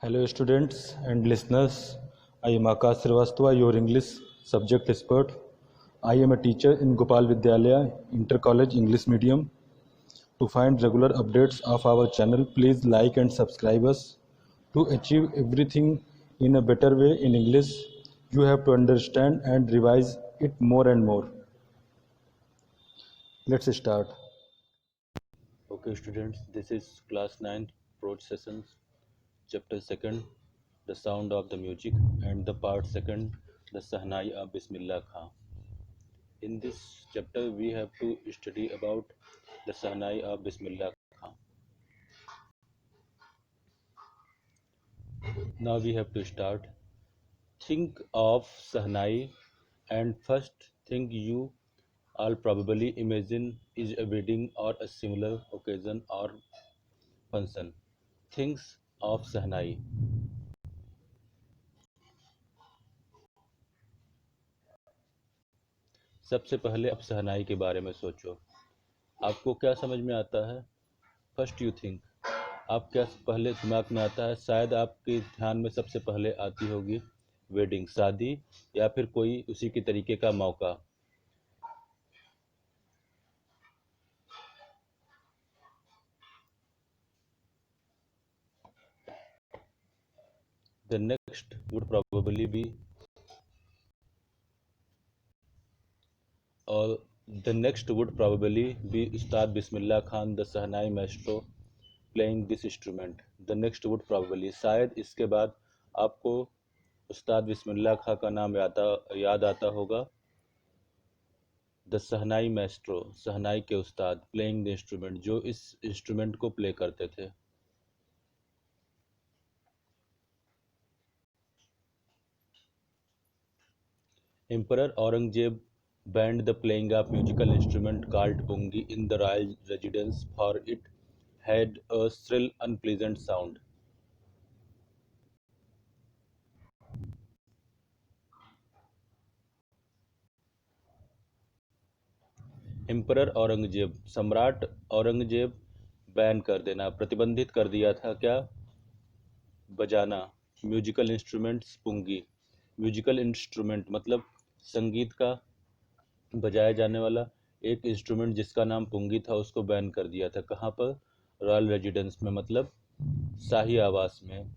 Hello, students and listeners. I am Akash Srivastava, your English subject expert. I am a teacher in Gopal Vidyalaya Inter College English Medium. To find regular updates of our channel, please like and subscribe us. To achieve everything in a better way in English, you have to understand and revise it more and more. Let's start. Okay, students, this is class 9 approach sessions. Chapter 2nd, the sound of the music, and the part 2nd, the Sahnai of Bismillah Khan. In this chapter, we have to study about the Sahnai of Bismillah Khan. Now we have to start. Think of Sahnai, and first thing you all probably imagine is a wedding or a similar occasion or function. Things of Sahnai. सबसे पहले आप सहनाई के बारे में सोचो। आपको क्या समझ में आता है? फर्स्ट यू थिंक, आप क्या पहले दिमाग में आता है? शायद आपके ध्यान में सबसे पहले आती होगी वेडिंग, शादी, या फिर कोई उसी के तरीके का मौका। The next would probably be और the next would probably be Ustad Bismillah Khan the shehnai maestro playing this instrument. The next would probably, शायद इसके बाद आपको उस्ताद बिस्मिल्लाह खां का नाम याद आता होगा। द सहनाई मास्ट्रो, सहनाई के उस्ताद, प्लेइंग द इंस्ट्रूमेंट, जो इस इंस्ट्रूमेंट को प्ले करते थे। Emperor Aurangzeb banned the playing of musical instrument called pungi in the royal residence, for it had a shrill, unpleasant sound. Emperor Aurangzeb, सम्राट औरंगजेब, बैन कर देना, प्रतिबंधित कर दिया था क्या? बजाना, म्यूजिकल इंस्ट्रूमेंट्स पुंगी। म्यूजिकल इंस्ट्रूमेंट मतलब संगीत का बजाया जाने वाला एक इंस्ट्रूमेंट जिसका नाम पुंगी था, उसको बैन कर दिया था। कहाँ पर? रॉयल रेजिडेंस में, मतलब शाही आवास में।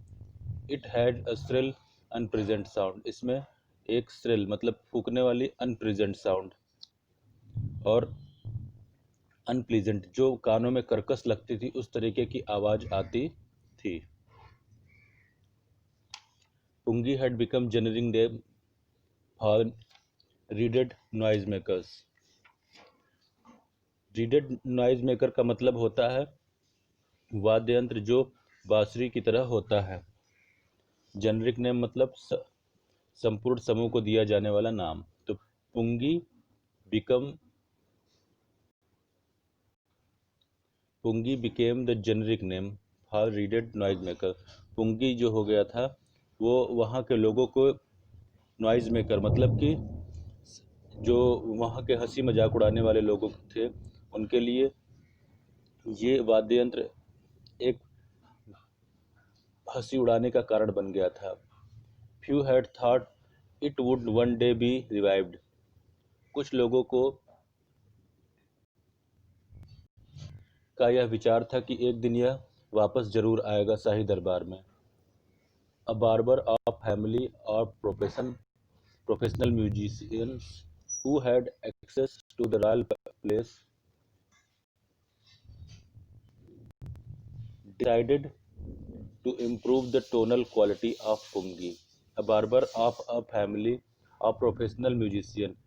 It had a shrill unpleasant sound, इसमें एक श्रिल मतलब फूकने वाली, अनप्रेजेंट साउंड और अनप्लीजेंट जो कानों में कर्कश लगती थी, उस तरीके की आवाज आती थी। Pungi had become generic name for reeded noise makers. Reeded noise maker का मतलब होता है वाद्य यंत्र जो बांसुरी की तरह होता है। जेनरिक नेम मतलब संपूर्ण समूह को दिया जाने वाला नाम। तो pungi became the generic name for reeded noise maker. पुंगी जो हो गया था वो वहाँ के लोगों को नॉइज मेकर मतलब कि जो वहाँ के हंसी मजाक उड़ाने वाले लोग थे, उनके लिए ये वाद्य यंत्र एक हंसी उड़ाने का कारण बन गया था। Few had thought it would one day B revived. कुछ लोगों को का यह विचार था कि एक दिन यह वापस जरूर आएगा शाही दरबार में। अ बार्बर ऑफ फैमिली और professional musicians who had access to the royal palace decided to improve the tonal quality of pungi. A barber of a family of professional musician,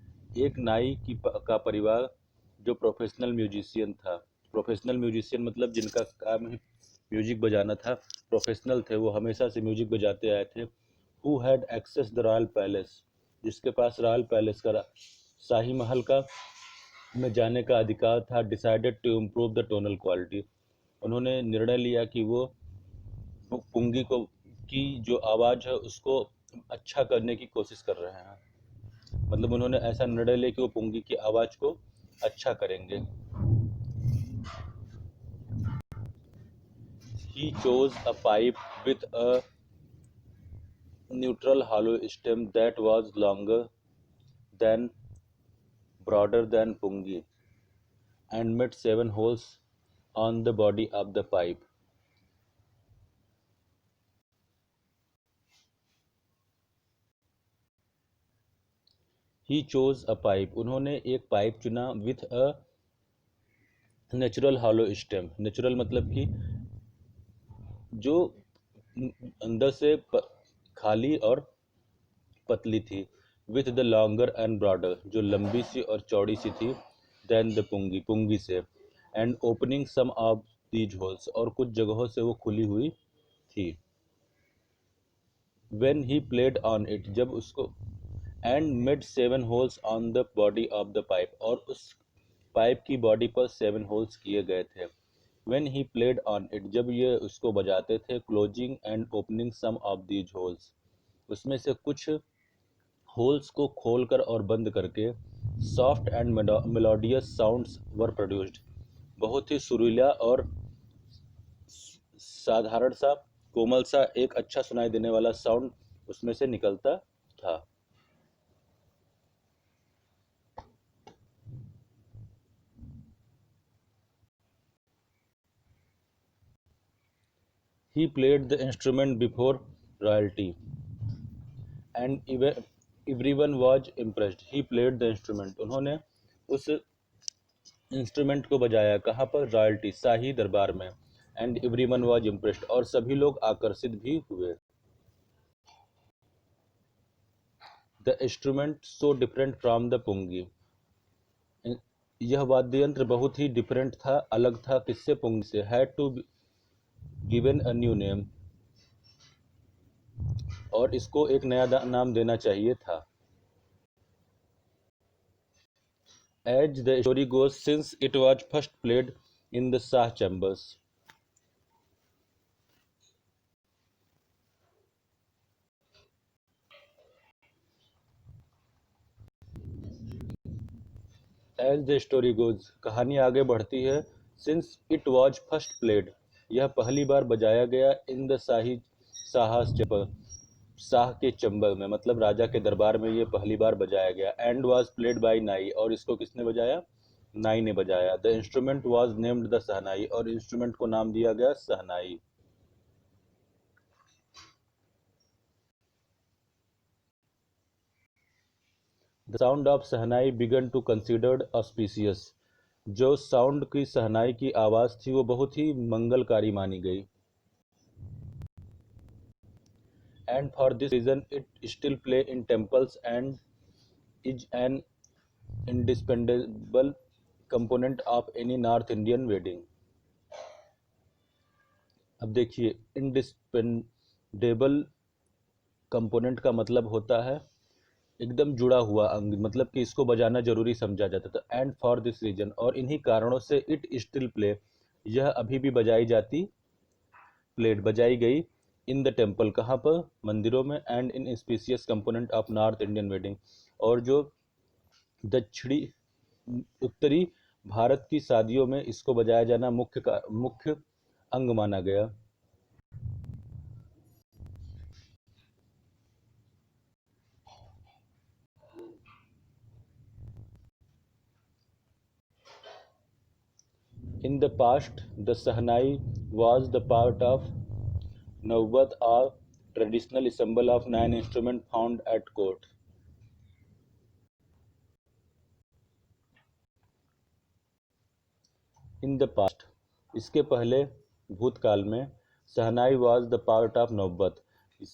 एक नाई का परिवार जो प्रोफेशनल म्यूजिशियन था। प्रोफेशनल म्यूजिशियन मतलब जिनका काम ही म्यूजिक बजाना था, प्रोफेशनल थे, वो हमेशा से म्यूजिक बजाते आए थे। Who had access the royal palace, जिसके पास रॉयल पैलेस का, शाही महल का में जाने का अधिकार था। Decided to improve the tonal quality, उन्होंने निर्णय लिया कि वो पुंगी को की जो आवाज़ है उसको अच्छा करने की कोशिश कर रहे हैं। मतलब उन्होंने ऐसा निर्णय लिया कि वो पुंगी की आवाज़ को अच्छा करेंगे। He chose a pipe with a neutral hollow stem that was longer than broader than pungi and made 7 holes on the body of the pipe. He chose a pipe. उन्होंने एक पाइप चुना with a natural hollow stem. Natural मतलब कि जो अंदर से खाली और पतली थी. With the longer and broader, जो लंबी सी और चौड़ी सी थी, than the pungi, पुंगी से, and opening some of these holes, और कुछ जगहों से वो खुली हुई थी. When he played on it, जब उसको, and made 7 holes on the body of the pipe, और उस पाइप की बॉडी पर 7 होल्स किए गए थे. When he played on it, जब ये उसको बजाते थे, closing and opening some of these holes, उसमें से कुछ होल्स को खोलकर और बंद करके, soft and melodious sounds were produced, बहुत ही सुरीला और साधारण सा, कोमल सा, एक अच्छा सुनाई देने वाला साउंड उसमें से निकलता था. He played the instrument before royalty, and everyone was impressed. He played the instrument. उन्होंने उस इंस्ट्रूमेंट को बजाया कहाँ पर? रॉयल्टी, शाही दरबार में. एंड एवरीवन वाज इम्प्रेस्ड, और सभी लोग आकर्षित भी हुए. The instrument so different from the pungi, यह वाद्य यंत्र बहुत ही डिफरेंट था, अलग था. किससे? पुंगी से. Had to given a new name, और इसको एक नया नाम देना चाहिए था. As the story goes, since it was first played in the Shah chambers, as the story goes, कहानी आगे बढ़ती है. Since it was first played, यह पहली बार बजाया गया. In the Shah chamber, Shah के चंबर में, मतलब राजा के दरबार में ये पहली बार बजाया गया. And was played by नाई, और इसको किसने बजाया? नाई ने बजाया. The instrument was named the शहनाई, और इंस्ट्रूमेंट को नाम दिया गया शहनाई. The sound of shehnai began to considered auspicious, जो साउंड की शहनाई की आवाज़ थी वो बहुत ही मंगलकारी मानी गई. And for this reason it still play in temples and is an indispensable component of any North Indian wedding. अब देखिए, इंडिस्पेंडेबल कंपोनेंट का मतलब होता है एकदम जुड़ा हुआ अंग, मतलब कि इसको बजाना जरूरी समझा जाता था. एंड फॉर दिस रीजन, और इन्हीं कारणों से, इट स्टिल प्ले, यह अभी भी बजाई जाती, प्लेड बजाई गई, इन द टेम्पल, कहाँ पर? मंदिरों में. And in species component of north Indian wedding, और जो दक्षिणी उत्तरी भारत की शादियों में इसको बजाया जाना मुख्य अंग माना गया. In the past, the Sahnai was the part of Navbat, a traditional symbol of 9 instruments found at court. In the past, इसके पहले, भूतकाल में, शहनाई वॉज द पार्ट ऑफ नौबत,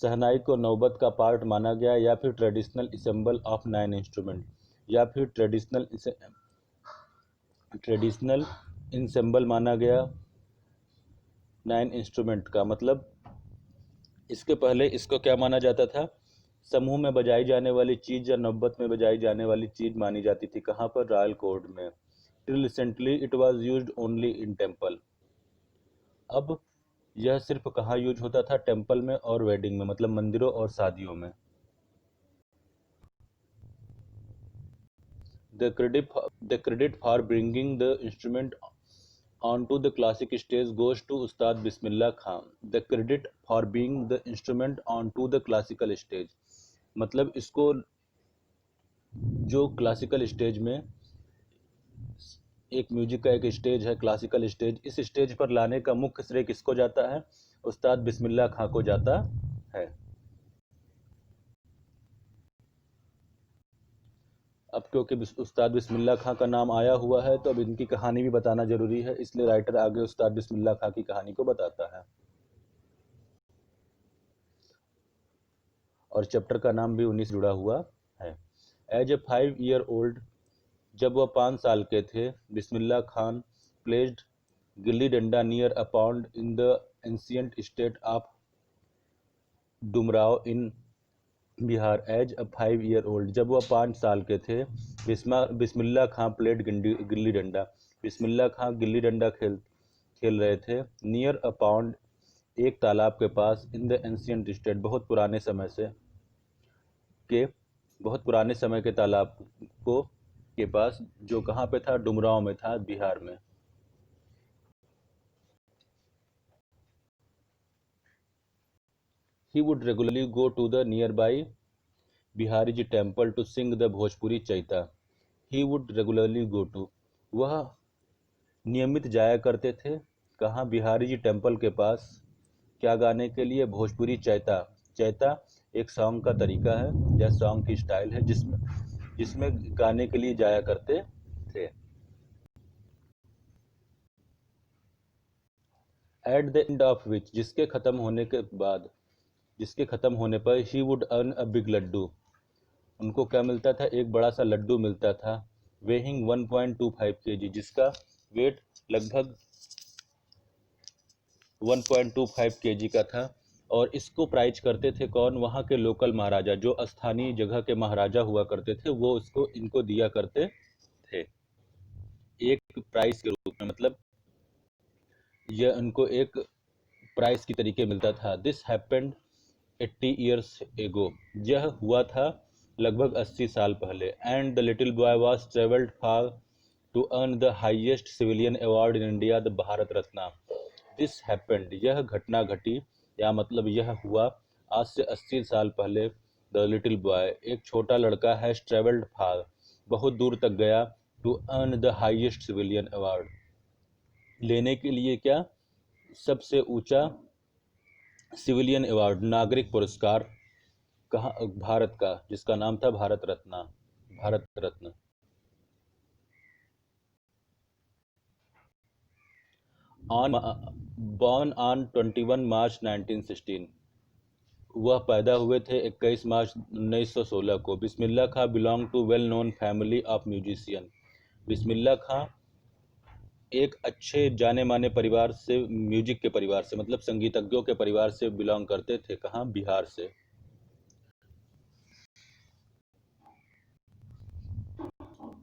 शहनाई को नौबत का पार्ट माना गया, या फिर ट्रेडिशनल इसेंबल ऑफ 9 इंस्ट्रूमेंट, या फिर ट्रेडिशनल इंसेंबल माना गया 9 इंस्ट्रूमेंट का. मतलब इसके पहले इसको क्या माना जाता था? समूह में बजाई जाने वाली चीज़ या नौबत में बजाई जाने वाली चीज़ मानी जाती थी. कहाँ पर? रॉयल कोर्ट में. Till recently it was used only in temple, अब यह सिर्फ कहाँ यूज होता था? टेम्पल में और वेडिंग में, मतलब मंदिरों और शादियों में. The credit for bringing the instrument On to the classic stage goes to Ustad Bismillah Khan. The credit for being the instrument onto the classical stage. मतलब इसको जो क्लासिकल स्टेज में एक म्यूजिक का एक स्टेज है क्लासिकल स्टेज, इस stage पर लाने का मुख्य श्रेय किसको जाता है? उस्ताद बिस्मिल्लाह खां को जाता है। अब क्योंकि उस्ताद बिस्मिल्लाह खां का नाम आया हुआ है तो अब इनकी कहानी भी बताना जरूरी है, इसलिए राइटर आगे उस्ताद बिस्मिल्लाह खां की कहानी को बताता है और चैप्टर का नाम भी उन्हीं से जुड़ा हुआ है। एज ए 5 year old, जब वह 5 साल के थे, Bismillah Khan placed gilli danda near a pond in the ancient state of Dumraon in Bihar. As a 5 year old, जब वह 5 साल के थे, बिस्मिल्लाह खां प्लेड गिल्ली डंडा, बिस्मिल्लाह खां गिल्ली डंडा खेल रहे थे। नियर अ पॉन्ड, एक तालाब के पास। इन द एंशियंट स्टेट, बहुत पुराने समय के तालाब को के पास, जो कहाँ पे था? डुमराव में था, बिहार में। He would regularly go to the nearby Bihariji temple to sing the Bhojpuri Chaita. He would regularly go to, वह नियमित जाया करते थे कहाँ? बिहारी जी टेम्पल के पास। क्या गाने के लिए? भोजपुरी चैता। चैता एक सॉन्ग का तरीका है या सॉन्ग की स्टाइल है जिसमें जिसमें गाने के लिए जाया करते थे। At the end of which, जिसके खत्म होने पर ही would earn a big laddoo, उनको क्या मिलता था? एक बड़ा सा लड्डू मिलता था। वेइंग 1.25 kg, जिसका वेट लगभग 1.25 kg का था। और इसको प्राइज करते थे कौन? वहाँ के लोकल महाराजा, जो स्थानीय जगह के महाराजा हुआ करते थे, वो इनको दिया करते थे एक प्राइस के रूप में। मतलब यह उनको एक प्राइस की तरीके मिलता था। दिस हैपेंड 80 years ago, यह हुआ था लगभग 80 साल पहले। And the little boy was travelled far to earn the highest civilian award in India, the Bharat Ratna. This happened, यह घटना घटी या मतलब यह हुआ आज से 80 साल पहले। द लिटिल बॉय, एक छोटा लड़का है, ट्रेवल्ड फार, बहुत दूर तक गया, to earn the highest civilian award, लेने के लिए क्या? सबसे ऊंचा सिविलियन अवार्ड, नागरिक पुरस्कार, कहाँ? भारत का, जिसका नाम था Bharat Ratna. On born on 21 मार्च 1916, वह पैदा हुए थे 21 मार्च 1916 को। Bismillah Khan belong to well known family of musician, Bismillah Khan एक अच्छे जाने माने परिवार से, म्यूजिक के परिवार से, मतलब संगीतज्ञों के परिवार से बिलोंग करते थे। कहाँ? बिहार से।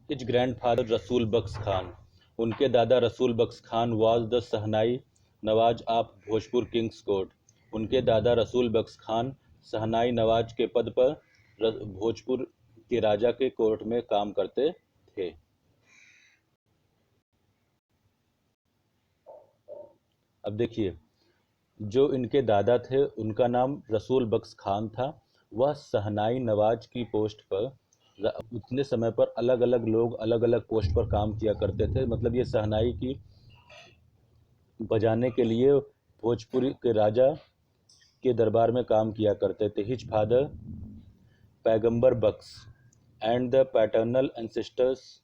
हिज ग्रैंडफादर रसूल बख्श खान, उनके दादा रसूल बख्श खान वाज द शहनाई नवाज ऑफ भोजपुर किंग्स कोर्ट, उनके दादा रसूल बख्श खान शहनाई नवाज के पद पर भोजपुर के राजा के कोर्ट में काम करते थे। अब देखिए, जो इनके दादा थे उनका नाम रसूल बख्श खान था, वह शहनाई नवाज की पोस्ट पर, उतने समय पर अलग अलग लोग अलग अलग पोस्ट पर काम किया करते थे। मतलब ये शहनाई की बजाने के लिए भोजपुरी के राजा के दरबार में काम किया करते थे। His father Paigambar Bakhsh and the paternal ancestors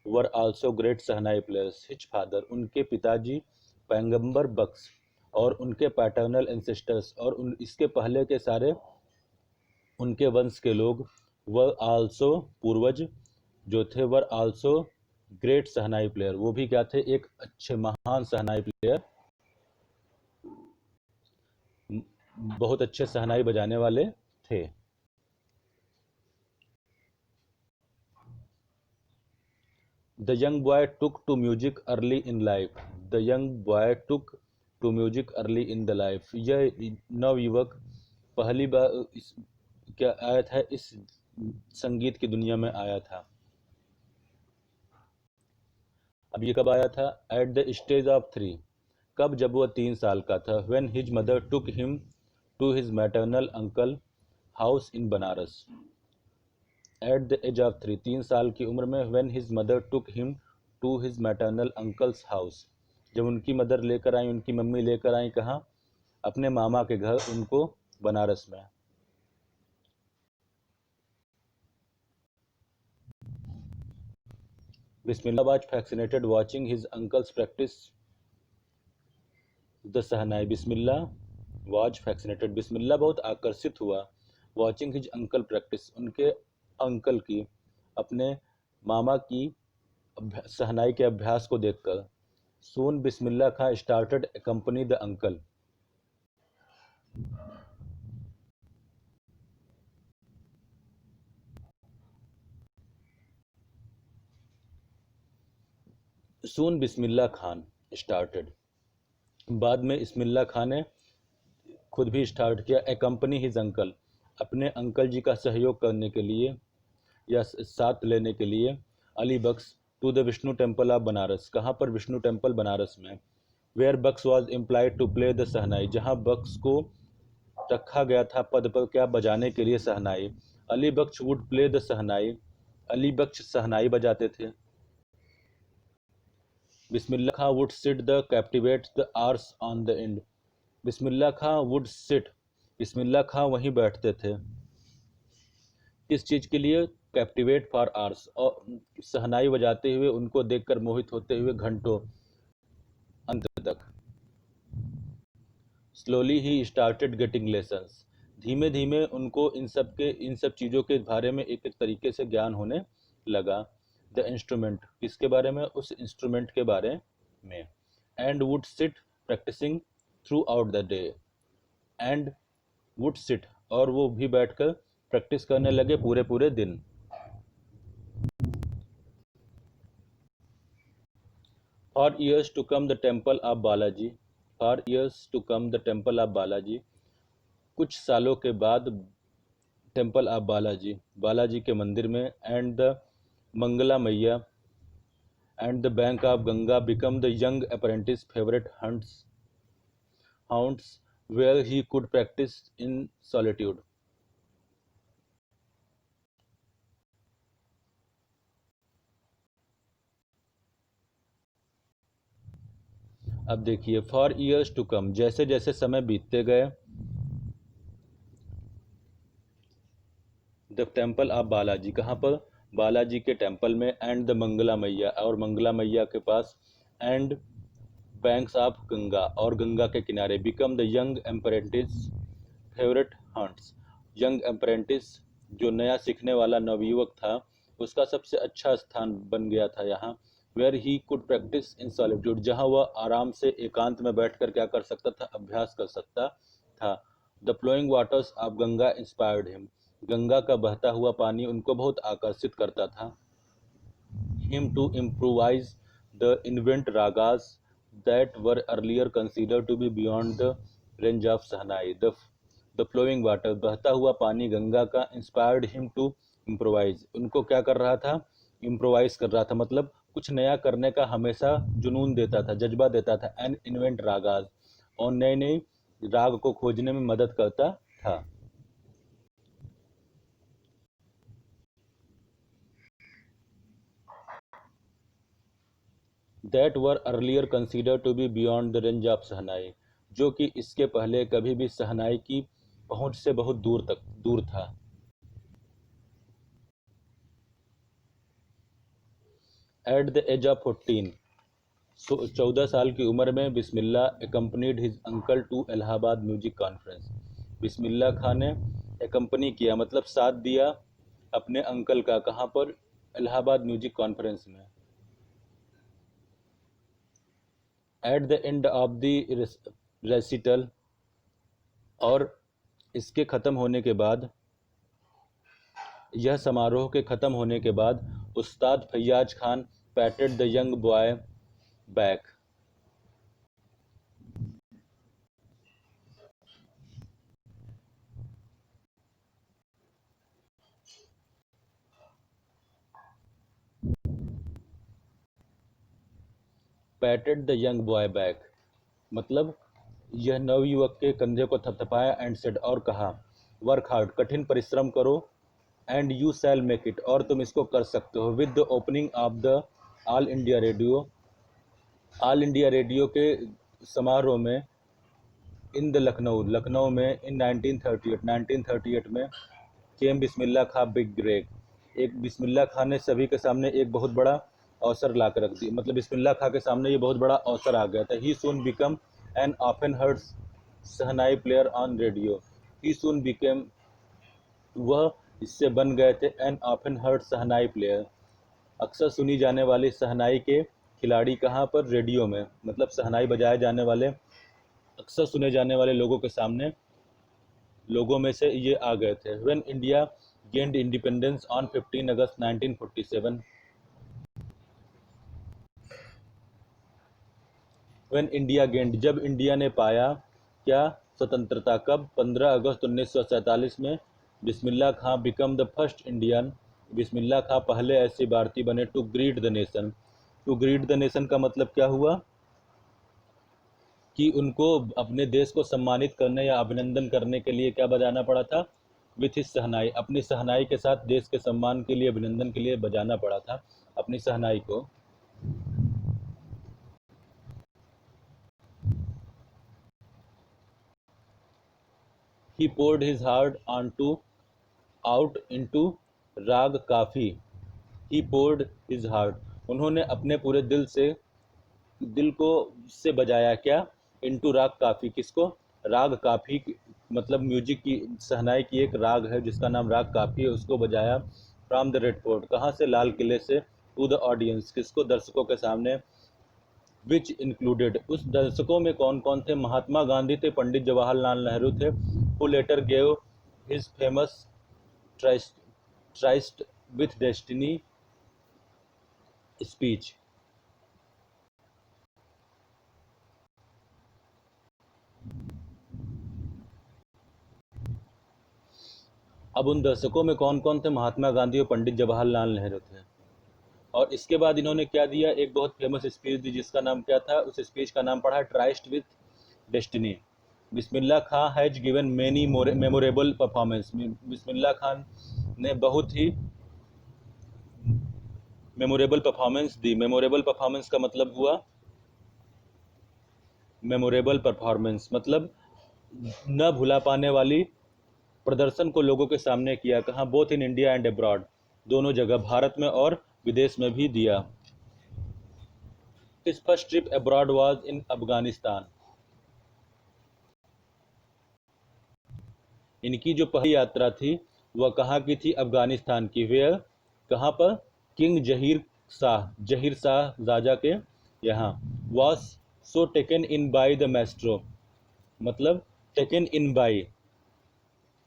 were also great shehnai players. His father, उनके पिताजी पैगंबर बख्श, और उनके पैटर्नल एंसेस्टर्स, और इसके पहले के सारे उनके वंश के लोग, वर आल्सो, पूर्वज जो थे, वर आल्सो ग्रेट शहनाई प्लेयर, वो भी क्या थे? एक अच्छे महान शहनाई प्लेयर, बहुत अच्छे शहनाई बजाने वाले थे। The young boy took to music early in life, the young boy took to music early in the life, यह नवयुवक पहली बार क्या आया था? इस संगीत की दुनिया में आया था। अब ये कब आया था? एट द स्टेज ऑफ 3, कब? जब वह 3 साल का था। When his mother took him to his maternal uncle house in Banaras. At the age of 3, 3 साल की उम्र में। When his mother took him to his maternal uncle's house, जब उनकी मदर लेकर आई, उनकी मम्मी लेकर आई कहाँ? अपने मामा के घर, उनको बनारस में। Bismillah was fascinated watching his uncles practice the shehnai. Bismillah was fascinated, Bismillah बहुत आकर्षित हुआ। वॉचिंग हिज अंकल प्रैक्टिस, उनके अंकल की, अपने मामा की सहनाई के अभ्यास को देखकर। Soon Bismillah Khan started accompany the uncle. Soon Bismillah Khan started, बाद में इस्मिल्लाह खान ने खुद भी स्टार्ट किया। अकम्पनी हिज अंकल, अपने अंकल जी का सहयोग करने के लिए या साथ लेने के लिए। Ali Bakhsh to the Vishnu temple of Banaras, कहाँ पर? विष्णु टेम्पल बनारस में। Where Bakhsh was employed to play the shehnai, जहाँ बख्श को रखा गया था पद पर क्या? बजाने के लिए सहनाई। Ali Bakhsh would play the shehnai, Ali Bakhsh सहनाई बजाते थे। Bismillah Khan would sit the captivate the hours on the end, Bismillah Khan would sit, Bismillah Khan वहीं बैठते थे। किस चीज़ के लिए? कैप्टिवेट फॉर आर्स, और सहनाई बजाते हुए उनको देखकर मोहित होते हुए घंटों अंत तक। Slowly he started getting lessons, धीमे धीमे उनको इन सब चीज़ों के बारे में एक एक तरीके से ज्ञान होने लगा। द इंस्ट्रूमेंट, किसके बारे में? उस इंस्ट्रूमेंट के बारे में। And would sit practising throughout the day, and would sit, और वो भी बैठकर प्रैक्टिस करने लगे पूरे पूरे दिन। For years to come the temple of Balaji, for years to come the temple of Balaji, कुछ सालों के बाद टेम्पल ऑफ बालाजी, बालाजी के मंदिर में। And the Mangala Maiya and the bank of Ganga become the young apprentice favourite haunts hounds where he could practise in solitude. अब देखिए, for years to कम, जैसे जैसे समय बीतते गए। द टेम्पल ऑफ बालाजी, कहाँ पर? बालाजी के टेम्पल में। एंड द मंगला मैया, और मंगला मैया के पास। एंड बैंक्स ऑफ गंगा, और गंगा के किनारे। Become the young apprentice favourite hunts, young apprentice जो नया सीखने वाला नवयुवक था, उसका सबसे अच्छा स्थान बन गया था यहाँ। Where he could practise in solitude, जहाँ वह आराम से एकांत में बैठकर क्या कर सकता था? अभ्यास कर सकता था। The flowing waters of Ganga inspired him, Ganga का बहता हुआ पानी उनको बहुत आकर्षित करता था। Him to improvise the invent ragas that were earlier considered to be beyond the range of Sahnai. The flowing water, बहता हुआ पानी गंगा का, इंस्पायर्ड हिम टू इम्प्रोवाइज, उनको क्या कर रहा था? इम्प्रोवाइज कर रहा था, मतलब कुछ नया करने का हमेशा जुनून देता था, जज्बा देता था। एंड इन्वेंट रागाज, और नए नए राग को खोजने में मदद करता था। That were earlier considered to be beyond the range of सहनाई, जो कि इसके पहले कभी भी सहनाई की पहुंच से बहुत दूर था। एट द एज ऑफ 14, 14 साल की उम्र में, Bismillah accompanied his uncle to Allahabad music conference, Bismillah Khan ने एकम्पनी किया, मतलब साथ दिया अपने अंकल का, कहाँ पर? इलाहाबाद म्यूजिक कॉन्फ्रेंस में। Eight the end of the recital, और इसके ख़त्म होने के बाद, यह समारोह के ख़त्म होने के बाद, उस्ताद Faiyaz Khan पैटेड the young boy back, पैटेड the young boy back, मतलब यह नवयुवक के कंधे को थपथपाया एंड सेड, और कहा, वर्क हार्ड, कठिन परिश्रम करो, and you shall make it, और तुम इसको कर सकते हो, with the opening of the all India radio, all India radio के समारोह में, इन द लखनऊ, लखनऊ में, इन 1938 में, केम बिस्मिल्लाह खां बिग ब्रेक, एक बिस्मिल्लाह खां ने सभी के सामने एक बहुत बड़ा अवसर ला कर रख दिया, मतलब बिस्मिल्लाह खां के सामने ये बहुत बड़ा अवसर आ गया था। He soon become an often heard shehnai player on radio, he soon became, वह इससे बन गए थे, an often heard shehnai player, अक्सर सुनी जाने वाली शहनाई के खिलाड़ी, कहाँ पर, रेडियो में, मतलब शहनाई बजाए जाने वाले, अक्सर सुने जाने वाले लोगों के सामने, लोगों में से ये आ गए थे। When India gained independence on 15 August 1947, when India gained, जब इंडिया ने पाया क्या, स्वतंत्रता, कब, 15 अगस्त 1947 में, Bismillah Khan become the first Indian, Bismillah Khan पहले ऐसे भारतीय बने, to greet the nation, to greet the nation का मतलब क्या हुआ कि उनको अपने देश को सम्मानित करने या अभिनंदन करने के लिए क्या बजाना पड़ा था, विथ हिज शहनाई, अपनी शहनाई के साथ देश के सम्मान के लिए, अभिनंदन के लिए बजाना पड़ा था अपनी शहनाई को। ही poured his heart onto out into राग काफी, ही poured his heart, उन्होंने अपने पूरे दिल से, दिल को से बजाया क्या, इनटू राग काफ़ी, किसको, राग काफ़ी, मतलब म्यूजिक की, शहनाई की एक राग है जिसका नाम राग काफ़ी है, उसको बजाया, फ्रॉम द रेड फोर्ट, कहाँ से, लाल किले से, टू द ऑडियंस, किसको, दर्शकों के सामने, विच इंक्लूडेड, उस दर्शकों में कौन कौन थे, महात्मा गांधी थे, पंडित जवाहरलाल नेहरू थे, who letter gave his famous tryst tryst with destiny speech. अब उन दर्शकों में कौन कौन थे, महात्मा गांधी और पंडित जवाहरलाल नेहरू थे। और इसके बाद इन्होंने क्या दिया, एक बहुत फेमस स्पीच दी जिसका नाम क्या था, उस स्पीच का नाम पढ़ा, tryst with destiny. Bismillah Khan has given many memorable performance, Bismillah Khan ने बहुत ही मेमोरेबल परफॉर्मेंस दी। मेमोरेबल परफॉर्मेंस का मतलब हुआ, मेमोरेबल परफॉर्मेंस मतलब न भुला पाने वाली प्रदर्शन को लोगों के सामने किया, कहाँ, both in India and abroad, दोनों जगह, भारत में और विदेश में भी दिया। His first trip abroad was in Afghanistan, इनकी जो पहली यात्रा थी वह कहाँ की थी, अफगानिस्तान की, वेयर, कहाँ पर, किंग जहीर शाह राजा के यहाँ, was so taken in by the Maestro, मतलब टेकन इन बाय,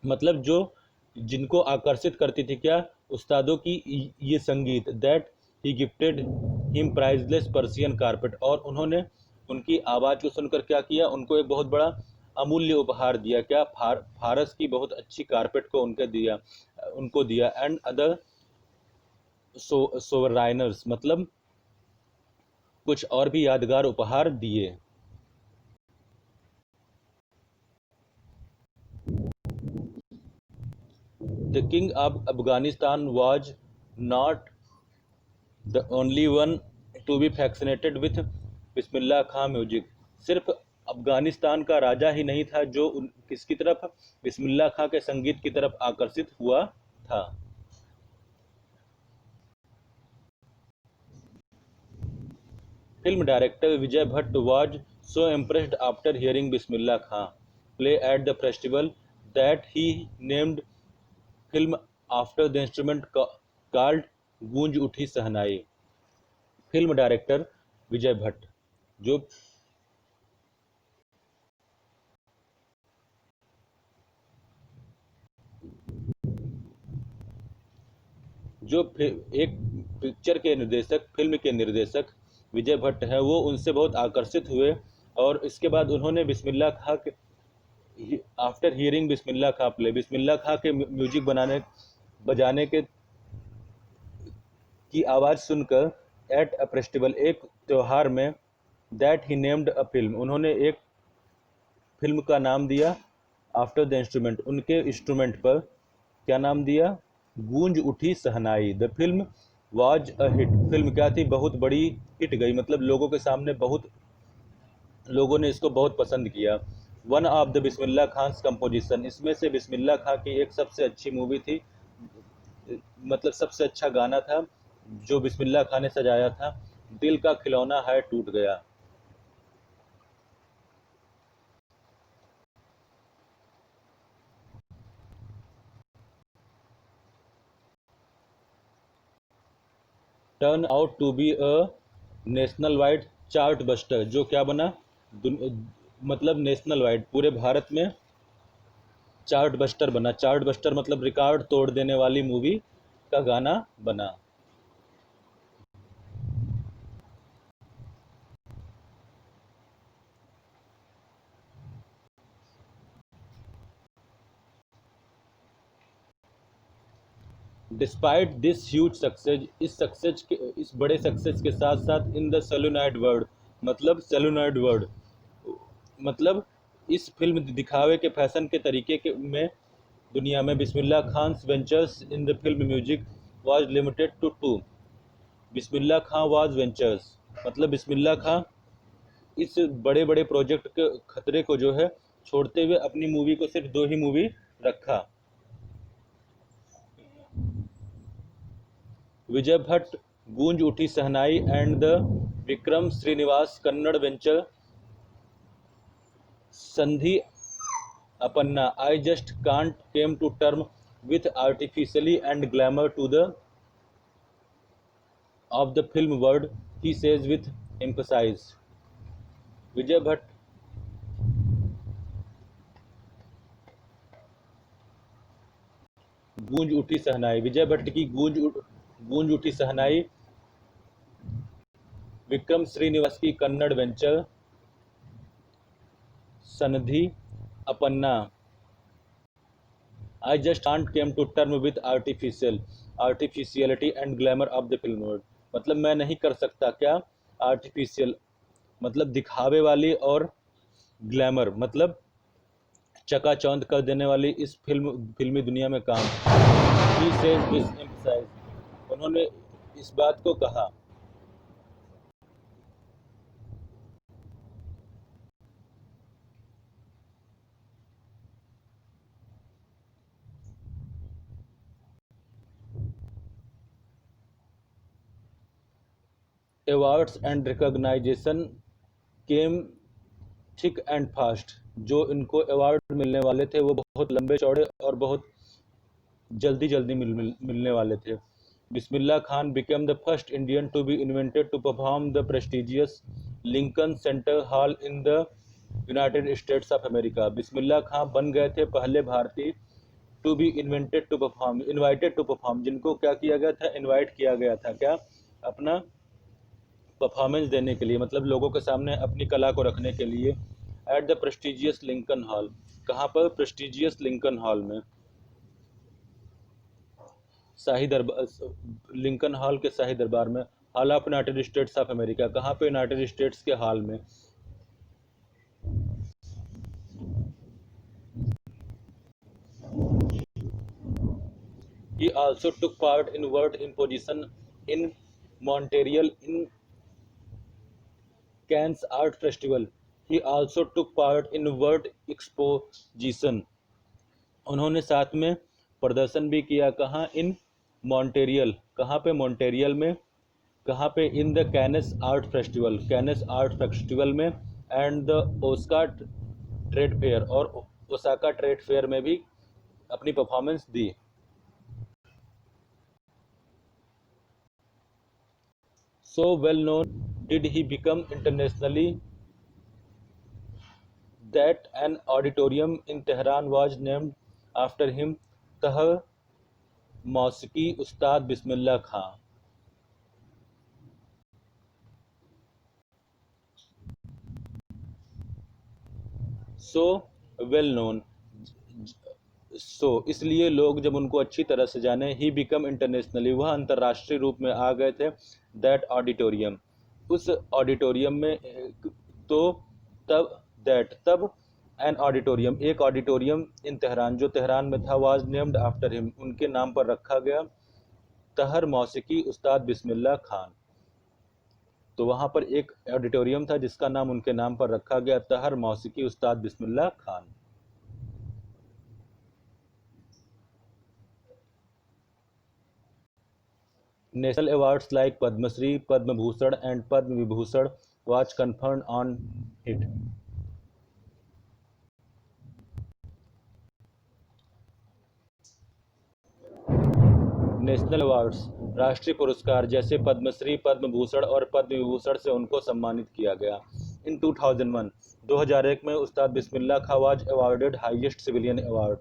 मतलब जो, जिनको आकर्षित करती थी क्या, उस्तादों की ये संगीत, that he gifted him priceless Persian carpet, और उन्होंने उनकी आवाज़ को सुनकर क्या किया, उनको एक बहुत बड़ा अमूल्य उपहार दिया, क्या, फारस की बहुत अच्छी कारपेट को उनको दिया, एंड अदर सोवराइनर्स, मतलब कुछ और भी यादगार उपहार दिए। The king of Afghanistan was not the only one to be fascinated with Bismillah Khan music, सिर्फ अफगानिस्तान का राजा ही नहीं था जो किसकी तरफ, बिस्मिल्लाह खां के संगीत की तरफ आकर्षित हुआ था। Film director Vijay Bhatt was so impressed after hearing Bismillah Khan play at the festival that he named film after the instrument called गूंज उठी शहनाई। फिल्म डायरेक्टर विजय भट्ट, जो जो एक पिक्चर के निर्देशक, फिल्म के निर्देशक विजय भट्ट हैं, वो उनसे बहुत आकर्षित हुए, और इसके बाद उन्होंने बिस्मिल्लाह खां के, आफ्टर हियरिंग बिस्मिल्लाह खां प्ले, बिस्मिल्लाह खां के म्यूजिक बजाने के की आवाज़ सुनकर, एट अ फेस्टिवल, एक त्यौहार में, that he named a film, उन्होंने एक फिल्म का नाम दिया। आफ्टर द इंस्ट्रूमेंट, उनके इंस्ट्रूमेंट पर क्या नाम दिया? Goonj Uthi Shehnai. The film was a hit, film क्या थी? बहुत बड़ी हिट गई, मतलब लोगों के सामने बहुत, लोगों ने इसको बहुत पसंद किया। One of the Bismillah Khan composition, इसमें से बिस्मिल्लाह खां की एक सबसे अच्छी मूवी थी, मतलब सबसे अच्छा गाना था जो बिस्मिल्लाह खान ने सजाया था, दिल का खिलौना है टूट गया। Turn out to be a national wide chart buster, जो क्या बना? मतलब नेशनल वाइड, पूरे भारत में चार्ट बस्टर बना। चार्ट बस्टर मतलब रिकॉर्ड तोड़ देने वाली मूवी का गाना बना। डिस्पाइट दिस ह्यूज सक्सेस, इस बड़े सक्सेस के साथ साथ, इन द सेलुलॉइड वर्ल्ड, मतलब सेलुलॉइड वर्ल्ड, मतलब इस फिल्म दिखावे के फैशन के तरीके के में दुनिया में, Bismillah Khan ventures in the film music was limited to two. Bismillah Khan was ventures, मतलब बिस्मिल्लाह खां इस बड़े बड़े प्रोजेक्ट के खतरे को जो है छोड़ते हुए अपनी मूवी को सिर्फ दो ही मूवी रखा। विजय Bhatt, Goonj Uthi Shehnai and the Vikram Srinivas Kannada venture Sanadhi Appanna, I just can't came to term with artificially and glamour to the of the film world, he says with emphasis. विजय भट्ट, गूंज उठी शहनाई, विजय भट्ट की गूंज उठी शहनाई, विक्रम श्रीनिवास की Kannada venture Sanadhi Appanna, I just can't came to term with artificiality and glamour of the film world, मतलब मैं नहीं कर सकता क्या? Artificial मतलब दिखावे वाली, और ग्लैमर मतलब चकाचौंध कर देने वाली इस फिल्मी दुनिया में काम। ही सेज दिस एम्फसाइज, उन्होंने इस बात को कहा। Awards and recognisation came thick and fast, जो इनको अवार्ड मिलने वाले थे वो बहुत लंबे चौड़े और बहुत जल्दी जल्दी मिलने वाले थे। Bismillah Khan became the first Indian to be invited to perform the prestigious Lincoln Center Hall in the United States of America, बिस्मिल्लाह खां बन गए थे पहले भारतीय to be invited to perform, जिनको क्या किया गया था? इनवाइट किया गया था, क्या? अपना परफॉर्मेंस देने के लिए, मतलब लोगों के सामने अपनी कला को रखने के लिए। At the prestigious Lincoln hall, कहाँ पर? प्रेस्टिजियस लिंकन हॉल में, शाही दरबार, लिंकन हॉल के शाही दरबार में। Hall of United states of America, कहाँ पे? यूनाइटेड स्टेट्स के हॉल में। He also took part in World Imposition in Montreal in Cannes Art Festival. He also took part in World Exposition. उन्होंने साथ में प्रदर्शन भी किया, कहाँ? इन मॉन्टेरियल, कहाँ पे? मॉन्टेरियल में। कहाँ पे? In the Cannes art festival, Cannes art festival में। And the Osaka trade fair, और ओसाका ट्रेड फेयर में भी अपनी परफॉर्मेंस दी। So well known did he become internationally that an auditorium in Tehran was named after him, तह मौसीकी उस्ताद बिस्मिल्लाह खां। So well known, सो इसलिए लोग जब उनको अच्छी तरह से जाने, ही बिकम इंटरनेशनली, वह अंतर्राष्ट्रीय रूप में आ गए थे। दैट ऑडिटोरियम, उस ऑडिटोरियम में तो तब एन ऑडिटोरियम, एक ऑडिटोरियम इन तेहरान, जो तेहरान में था, वाज नेम्ड आफ्टर हिम, उनके नाम पर रखा गया, तहर मौसीकी उस्ताद बिस्मिल्लाह खान। तो वहाँ पर एक ऑडिटोरियम था जिसका नाम उनके नाम पर रखा गया, तहर मौसीकी उस्ताद Bismillah Khan. National awards like Padma Shri, Padma Bhushan and Padma Vibhushan was conferred on it. National awards, राष्ट्रीय पुरस्कार जैसे पद्मश्री, पद्म भूषण और पद्म विभूषण से उनको सम्मानित किया गया। इन 2001 में Ustad Bismillah Khan was awarded highest civilian award.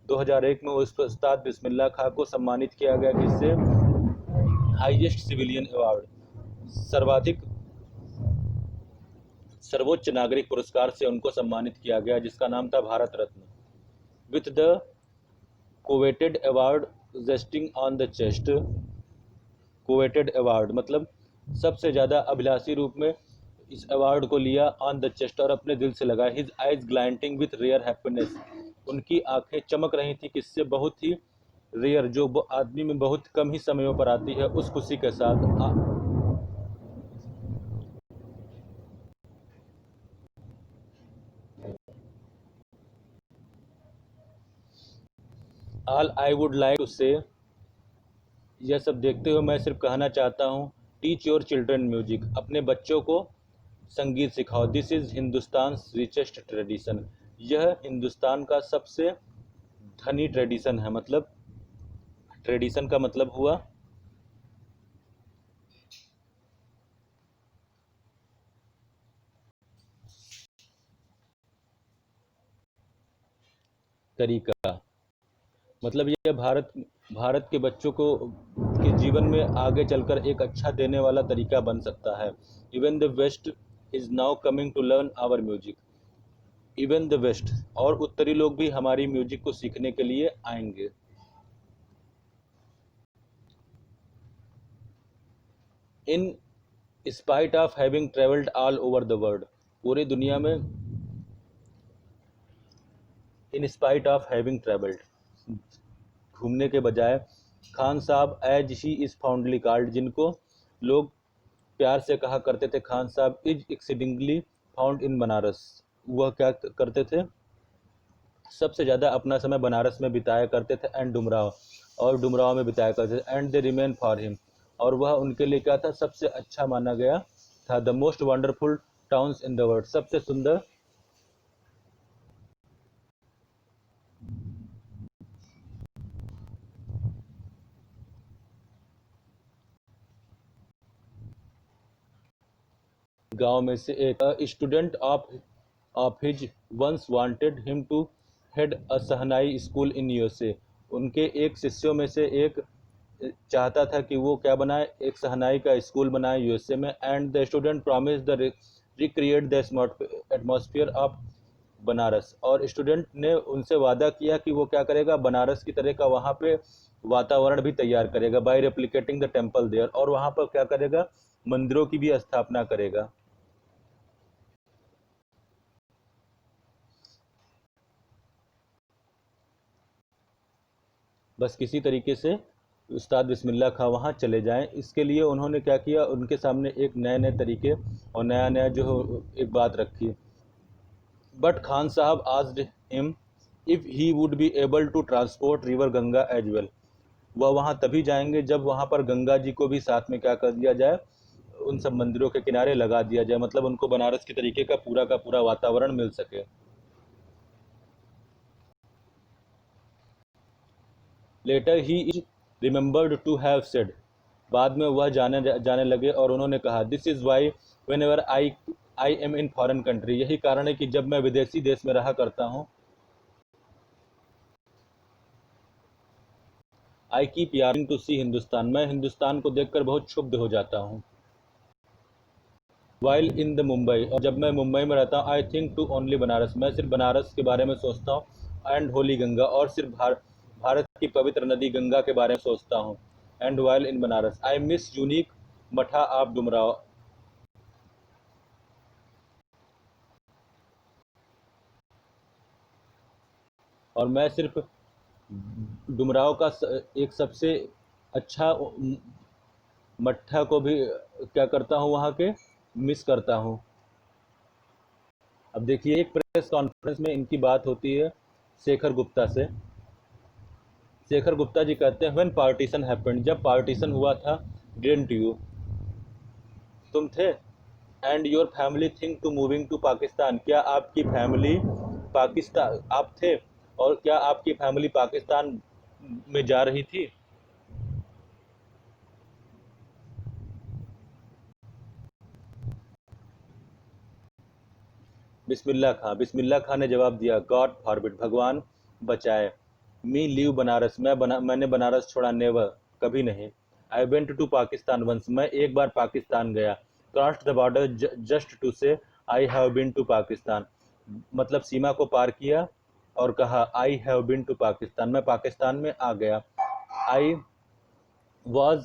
2001 में उस्ताद बिस्मिल्लाह खां को सम्मानित किया गया, किससे? हाईएस्ट सिविलियन अवार्ड, सर्वोच्च नागरिक पुरस्कार से उनको सम्मानित किया गया, जिसका नाम था Bharat Ratna. With the coveted award resting on the chest, coveted award मतलब सबसे ज़्यादा अभिलाषी रूप में इस अवार्ड को लिया, ऑन द चेस्ट, और अपने दिल से लगाया। His eyes glinting with rare happiness, उनकी आंखें चमक रही थी, किससे? बहुत ही रेयर, जो आदमी में बहुत कम ही समयों पर आती है, उस खुशी के साथ। All I would like to say, यह सब देखते हुए मैं सिर्फ कहना चाहता हूँ, टीच योर चिल्ड्रन म्यूजिक, अपने बच्चों को संगीत सिखाओ। This is Hindustan richest tradition, यह हिंदुस्तान का सबसे धनी ट्रेडिशन है। मतलब ट्रेडिशन का मतलब हुआ तरीका, मतलब यह भारत के बच्चों को के जीवन में आगे चलकर एक अच्छा देने वाला तरीका बन सकता है। Even the west is now coming to learn our music, even the west, और उत्तरी लोग भी हमारी म्यूजिक को सीखने के लिए आएंगे। In spite of having travelled all over the world, पूरी दुनिया में, in spite of having travelled, घूमने के बजाय, Khan sahab as he is fondly called, जिनको लोग प्यार से कहा करते थे Khan sahab, is exceedingly fond in Banaras, वह क्या करते थे? सबसे ज़्यादा अपना समय बनारस में बिताया करते थे, एंड डुमराव, और डुमराव में बिताया करते थे, and they remain for him, और वह उनके लिए क्या था? सबसे अच्छा माना गया था। The most wonderful towns in the world, सबसे सुंदर गांव में से एक। Student of his once wanted him to head a shehnai school in USA, उनके एक शिष्यों में से एक चाहता था कि वो क्या बनाए? एक शहनाई का स्कूल बनाए यूएसए में। And the student promise the recreate the atmosphere of Banaras, और स्टूडेंट ने उनसे वादा किया कि वो क्या करेगा? बनारस की तरह का वहाँ पे वातावरण भी तैयार करेगा, by replicating the temple there, और वहाँ पर क्या करेगा? मंदिरों की भी स्थापना करेगा। बस किसी तरीके से उस्ताद बिस्मिल्लाह खां वहाँ चले जाएं, इसके लिए उन्होंने क्या किया? उनके सामने एक नए नए तरीके और नया नया जो एक बात रखी। But Khan sahab asked him if he would be able to transport river Ganga as well, वह वहाँ तभी जाएंगे जब वहाँ पर गंगा जी को भी साथ में क्या कर दिया जाए? उन सब मंदिरों के किनारे लगा दिया जाए, मतलब उनको बनारस के तरीके का पूरा वातावरण मिल सके। Later he is remembered to have said, बाद में वह जाने लगे और उन्होंने कहा, this is why whenever I am in foreign country, यही कारण है कि जब मैं विदेशी देश में रहा करता हूँ, आई कीप यारिंग टू सी हिंदुस्तान, मैं हिंदुस्तान को देखकर बहुत क्षुब्ध हो जाता हूँ। वाइल इन द मुंबई, और जब मैं मुंबई में रहता हूँ, I think to only Banaras, मैं सिर्फ बनारस के बारे में सोचता हूँ, एंड होली गंगा, और सिर्फ भारत की पवित्र नदी गंगा के बारे में सोचता हूँ। And while in Banaras I miss unique मठा ऑफ डुमराव, और मैं सिर्फ डुमराव का एक सबसे अच्छा मट्ठा को भी क्या करता हूँ, वहाँ के मिस करता हूँ। अब देखिए, एक प्रेस कॉन्फ्रेंस में इनकी बात होती है शेखर गुप्ता से। शेखर गुप्ता जी कहते हैं, व्हेन पार्टीशन हैपेंड, जब पार्टीशन हुआ था, डिडंट यू, तुम थे, and your family think to moving to Pakistan, क्या आपकी फैमिली पाकिस्तान, आप थे और क्या आपकी फैमिली पाकिस्तान में जा रही थी? बिस्मिल्लाह खां ने जवाब दिया, गॉड फॉरबिड, भगवान बचाए, मी लीव बनारस, मैंने बनारस छोड़ा, नेवर, कभी नहीं, I went to Pakistan once, मैं एक बार पाकिस्तान गया, crossed the border just to say I have been to Pakistan, मतलब सीमा को पार किया और कहा I have been to Pakistan, मैं पाकिस्तान में आ गया, I was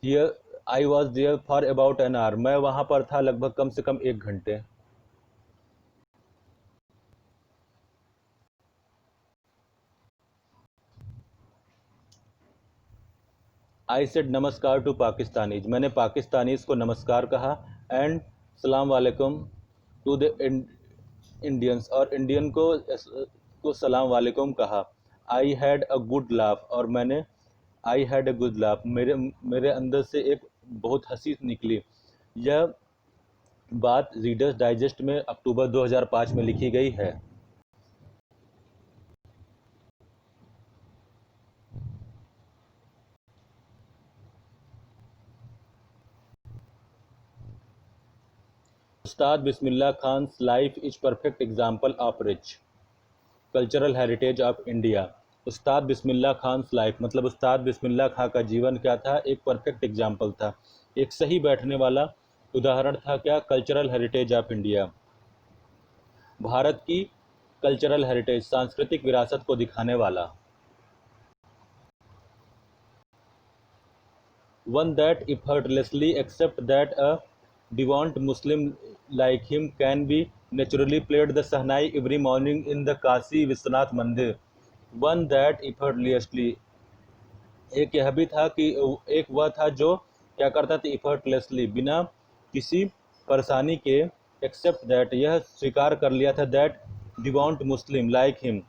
here I was there for about an hour, मैं वहाँ पर था लगभग कम से कम 1 घंटे। आई सेड नमस्कार टू पाकिस्तानीज, मैंने पाकिस्तानीज को नमस्कार कहा, एंड सलाम वालेकुम टू द इंडियंस, और इंडियन को सलाम वालेकुम कहा। I had a good laugh, और मैंने I had a good laugh, मेरे मेरे अंदर से एक बहुत हंसी निकली। यह बात रीडर्स डाइजेस्ट में अक्टूबर 2005 में लिखी गई है। Ustad Bismillah Khan's life is perfect example of rich cultural heritage of India. Ustad Bismillah Khan life, मतलब उस्ताद बिस्मिल्लाह खां का जीवन क्या था, एक परफेक्ट एग्जाम्पल था, एक सही बैठने वाला उदाहरण था, क्या, cultural heritage of India, Bharat की कल्चरल हेरिटेज, सांस्कृतिक विरासत को दिखाने वाला। One that effortlessly accept that a devout Muslim like him can be naturally played the Sahnai every morning in the Kasi Vishwanath Mandir. One that effortlessly, एक यह भी था कि एक वह था जो क्या करता था, effortlessly, बिना किसी परेशानी के, एक्सेप्ट दैट, यह स्वीकार कर लिया था, दैट डिवॉन्ट मुस्लिम लाइक हिम,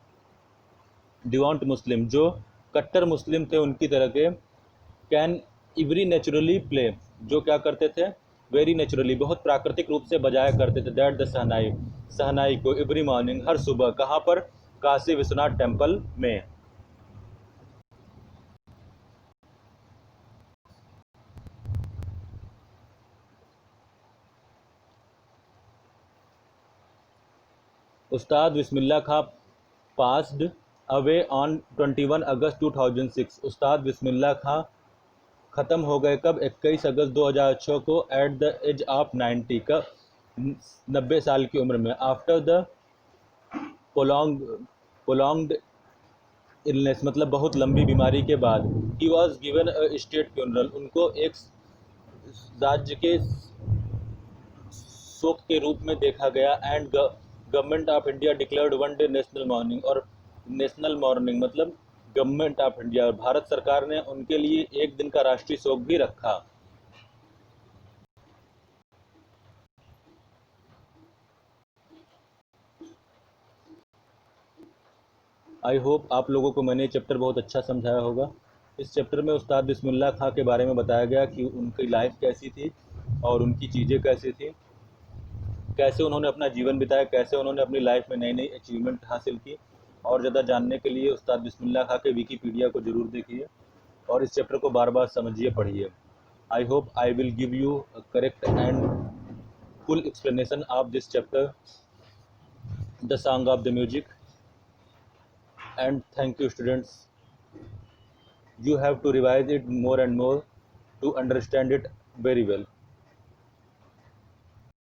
डिवॉन्ट मुस्लिम जो कट्टर मुस्लिम थे उनकी तरह के, कैन इवरी नेचुरली प्ले, जो क्या करते थे, वेरी नेचुरली, बहुत प्राकृतिक रूप से बजाया करते थे, दैट द सहनाई, सहनाई को, एवरी मॉर्निंग, हर सुबह, कहाँ पर, काशी विश्वनाथ टेम्पल में। उस्ताद बिस्मिल्लाह खां पास्ड अवे ऑन 21 अगस्त 2006, उस्ताद बिस्मिल्लाह खां ख़त्म हो गए कब, 21 अगस्त 2006 को, एट द एज ऑफ 90 का, 90 साल की उम्र में, आफ्टर द प्रोलॉन्ग्ड इलनेस, मतलब बहुत लंबी बीमारी के बाद, he was given a state funeral, उनको एक राज्य के शोक के रूप में देखा गया, and government of India declared one day national morning, और नेशनल मॉर्निंग मतलब गवर्नमेंट ऑफ इंडिया, और भारत सरकार ने उनके लिए एक दिन का राष्ट्रीय शोक भी रखा। आई होप आप लोगों को मैंने ये चैप्टर बहुत अच्छा समझाया होगा। इस चैप्टर में उस्ताद बिस्मिल्लाह खां के बारे में बताया गया कि उनकी लाइफ कैसी थी और उनकी चीज़ें कैसी थी, कैसे उन्होंने अपना जीवन बिताया, कैसे उन्होंने अपनी लाइफ में नई नई अचीवमेंट हासिल की। और ज़्यादा जानने के लिए उस्ताद बिस्मिल्लाह खां के विकीपीडिया को ज़रूर देखिए और इस चैप्टर को बार बार समझिए, पढ़िए। I hope I will give you correct and full explanation of this chapter, the song of the music, and thank you students, you have to revise it more and more to understand it very well.